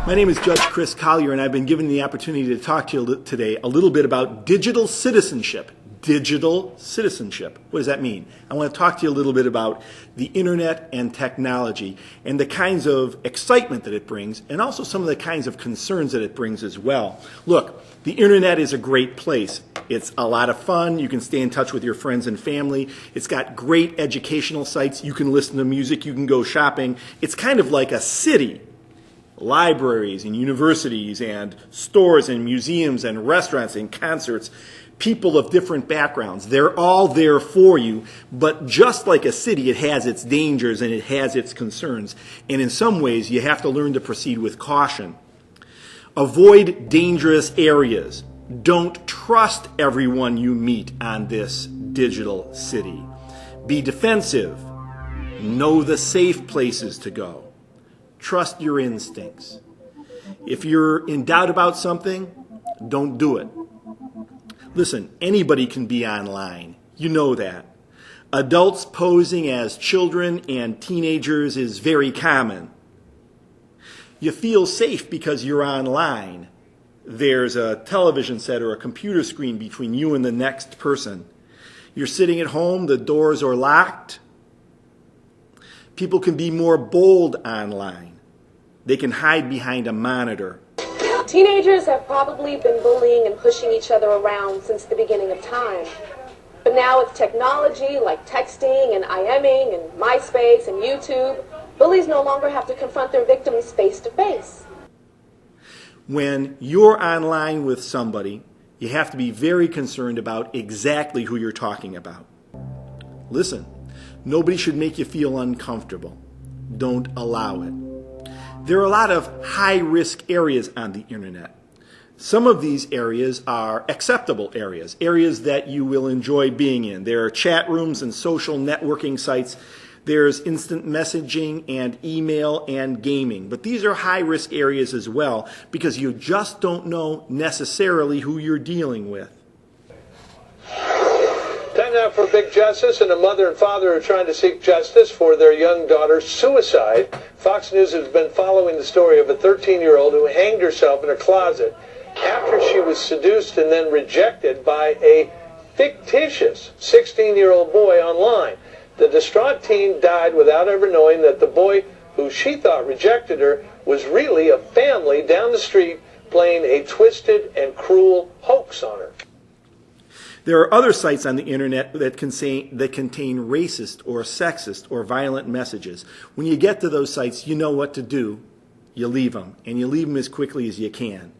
My name is Judge Chris Collier, and I've been given the opportunity to talk to you today a little bit about digital citizenship. Digital citizenship. What does that mean? I want to talk to you a little bit about the internet and technology and the kinds of excitement that it brings, and also some of the kinds of concerns that it brings as well. Look, the internet is a great place. It's a lot of fun. You can stay in touch with your friends and family. It's got great educational sites. You can listen to music. You can go shopping. It's kind of like a city. Libraries and universities and stores and museums and restaurants and concerts, people of different backgrounds. They're all there for you, but just like a city, it has its dangers and it has its concerns. And in some ways, you have to learn to proceed with caution. Avoid dangerous areas. Don't trust everyone you meet on this digital city. Be defensive. Know the safe places to go. Trust your instincts. If you're in doubt about something, don't do it. Listen, anybody can be online. You know that. Adults posing as children and teenagers is very common. You feel safe because you're online. There's a television set or a computer screen between you and the next person. You're sitting at home, the doors are locked. People can be more bold online. They can hide behind a monitor. Teenagers have probably been bullying and pushing each other around since the beginning of time. But now with technology like texting and IMing and MySpace and YouTube, bullies no longer have to confront their victims face to face. When you're online with somebody, you have to be very concerned about exactly who you're talking about. Listen, nobody should make you feel uncomfortable. Don't allow it. There are a lot of high-risk areas on the internet. Some of these areas are acceptable areas, areas that you will enjoy being in. There are chat rooms and social networking sites. There's instant messaging and email and gaming. But these are high-risk areas as well because you just don't know necessarily who you're dealing with. Time now for Big Justice, and a mother and father are trying to seek justice for their young daughter's suicide. Fox News has been following the story of a 13-year-old who hanged herself in a closet after she was seduced and then rejected by a fictitious 16-year-old boy online. The distraught teen died without ever knowing that the boy who she thought rejected her was really a family down the street playing a twisted and cruel hoax on her. There are other sites on the internet that contain racist or sexist or violent messages. When you get to those sites, you know what to do. You leave them, and you leave them as quickly as you can.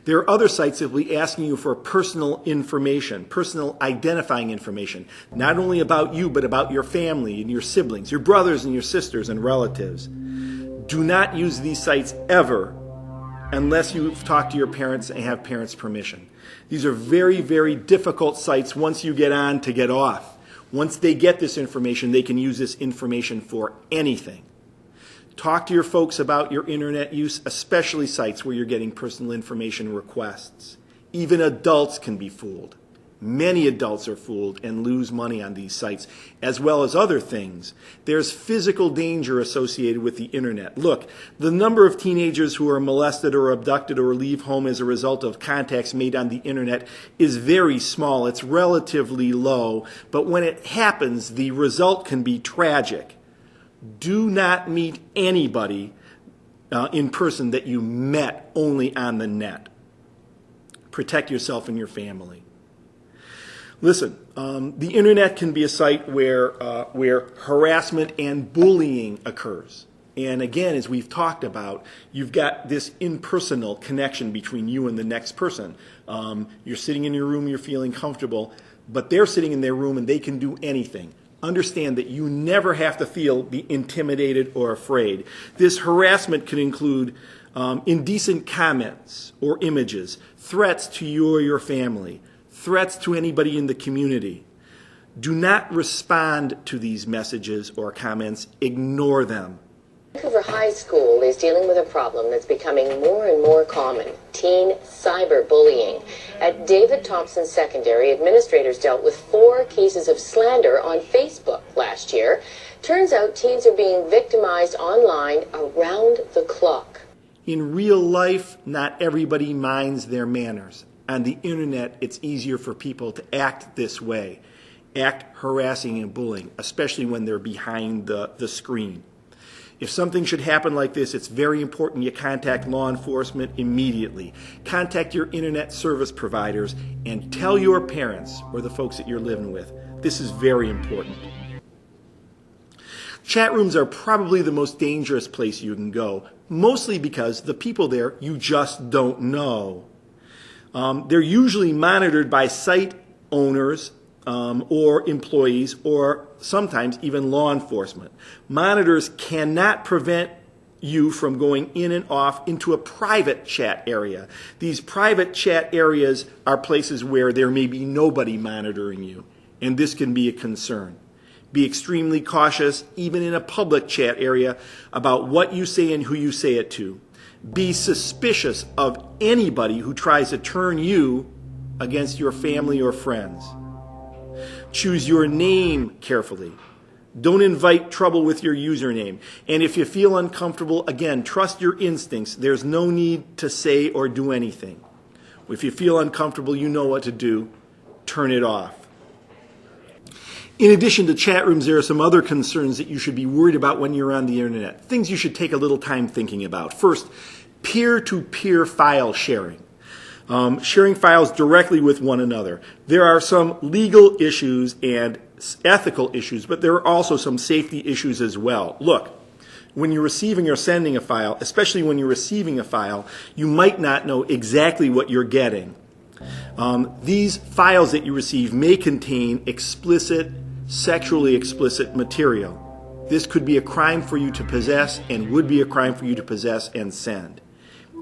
There are other sites that will be asking you for personal information, personal identifying information, not only about you, but about your family and your siblings, your brothers and your sisters and relatives. Do not use these sites ever unless you've talked to your parents and have parents' permission. These are very, very difficult sites once you get on to get off. Once they get this information, they can use this information for anything. Talk to your folks about your internet use, especially sites where you're getting personal information requests. Even adults can be fooled. Many adults are fooled and lose money on these sites, as well as other things. There's physical danger associated with the internet. Look, the number of teenagers who are molested or abducted or leave home as a result of contacts made on the internet is very small. It's relatively low, but when it happens, the result can be tragic. Do not meet anybody in person that you met only on the net. Protect yourself and your family. Listen, the internet can be a site where harassment and bullying occurs. And again, as we've talked about, you've got this impersonal connection between you and the next person. You're sitting in your room, you're feeling comfortable, but they're sitting in their room and they can do anything. understand that you never have to be intimidated or afraid. This harassment can include indecent comments or images, threats to you or your family, threats to anybody in the community. Do not respond to these messages or comments. Ignore them. Vancouver High School is dealing with a problem that's becoming more and more common: teen cyberbullying. At David Thompson Secondary, administrators dealt with 4 cases of slander on Facebook last year. Turns out teens are being victimized online around the clock. In real life, not everybody minds their manners. On the internet, it's easier for people to act this way, act harassing and bullying, especially when they're behind the screen. If something should happen like this, it's very important you contact law enforcement immediately. Contact your internet service providers and tell your parents or the folks that you're living with. This is very important. Chat rooms are probably the most dangerous place you can go, mostly because the people there you just don't know. They're usually monitored by site owners or employees, or sometimes even law enforcement. Monitors cannot prevent you from going in and off into a private chat area. These private chat areas are places where there may be nobody monitoring you, and this can be a concern. Be extremely cautious, even in a public chat area, about what you say and who you say it to. Be suspicious of anybody who tries to turn you against your family or friends. Choose your name carefully. Don't invite trouble with your username. And if you feel uncomfortable, again, trust your instincts. There's no need to say or do anything. If you feel uncomfortable, you know what to do. Turn it off. In addition to chat rooms, there are some other concerns that you should be worried about when you're on the internet. Things you should take a little time thinking about. First, peer-to-peer file sharing. Sharing files directly with one another. There are some legal issues and ethical issues, but there are also some safety issues as well. Look, when you're receiving or sending a file, especially when you're receiving a file, you might not know exactly what you're getting. These files that you receive may contain sexually explicit material. This could be a crime for you to possess and would be a crime for you to possess and send.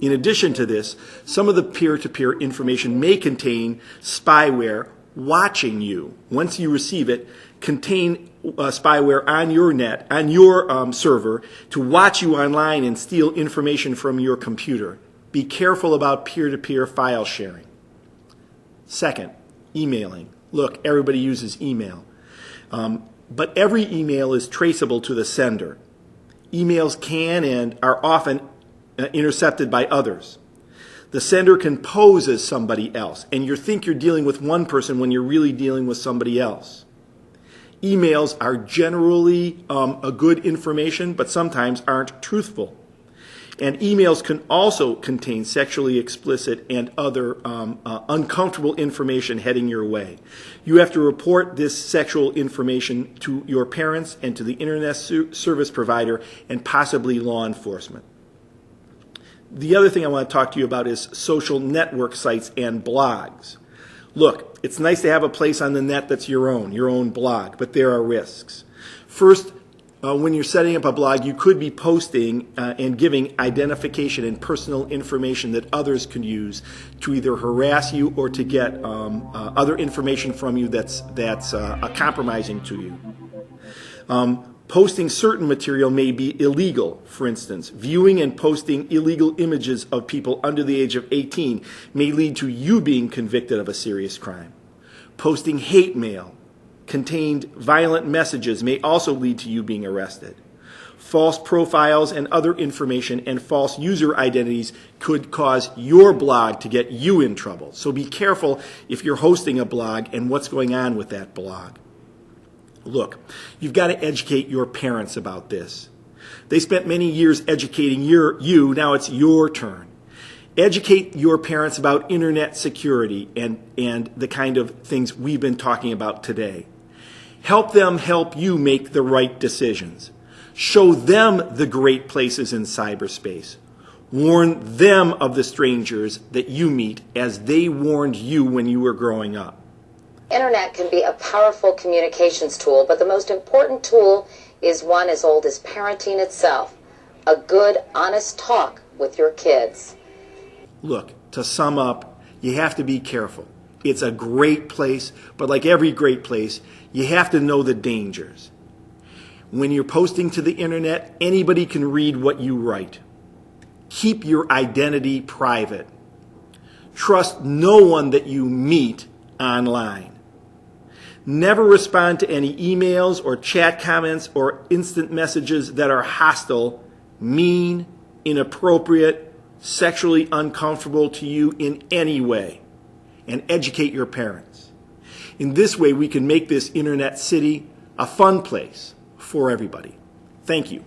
In addition to this, some of the peer-to-peer information may contain spyware watching you. Once you receive it, contain spyware on your net, on your server, to watch you online and steal information from your computer. Be careful about peer-to-peer file sharing. Second, emailing. Look, everybody uses email. But every email is traceable to the sender. Emails can and are often intercepted by others. The sender can pose as somebody else, and you think you're dealing with one person when you're really dealing with somebody else. Emails are generally a good information, but sometimes aren't truthful. And emails can also contain sexually explicit and other uncomfortable information heading your way. You have to report this sexual information to your parents and to the internet service provider and possibly law enforcement. The other thing I want to talk to you about is social network sites and blogs. Look, it's nice to have a place on the net that's your own blog, but there are risks. First, when you're setting up a blog, you could be posting and giving identification and personal information that others could use to either harass you or to get other information from you that's compromising to you. Posting certain material may be illegal. For instance, viewing and posting illegal images of people under the age of 18 may lead to you being convicted of a serious crime. Posting hate mail, contained violent messages may also lead to you being arrested. False profiles and other information and false user identities could cause your blog to get you in trouble. So be careful if you're hosting a blog and what's going on with that blog. Look, you've got to educate your parents about this. They spent many years educating you, now it's your turn. Educate your parents about internet security and the kind of things we've been talking about today. Help them help you make the right decisions. Show them the great places in cyberspace. Warn them of the strangers that you meet as they warned you when you were growing up. Internet can be a powerful communications tool, but the most important tool is one as old as parenting itself. A good, honest talk with your kids. Look, to sum up, you have to be careful. It's a great place, but like every great place, you have to know the dangers. When you're posting to the internet, anybody can read what you write. Keep your identity private. Trust no one that you meet online. Never respond to any emails or chat comments or instant messages that are hostile, mean, inappropriate, sexually uncomfortable to you in any way. And educate your parents. In this way, we can make this internet city a fun place for everybody. Thank you.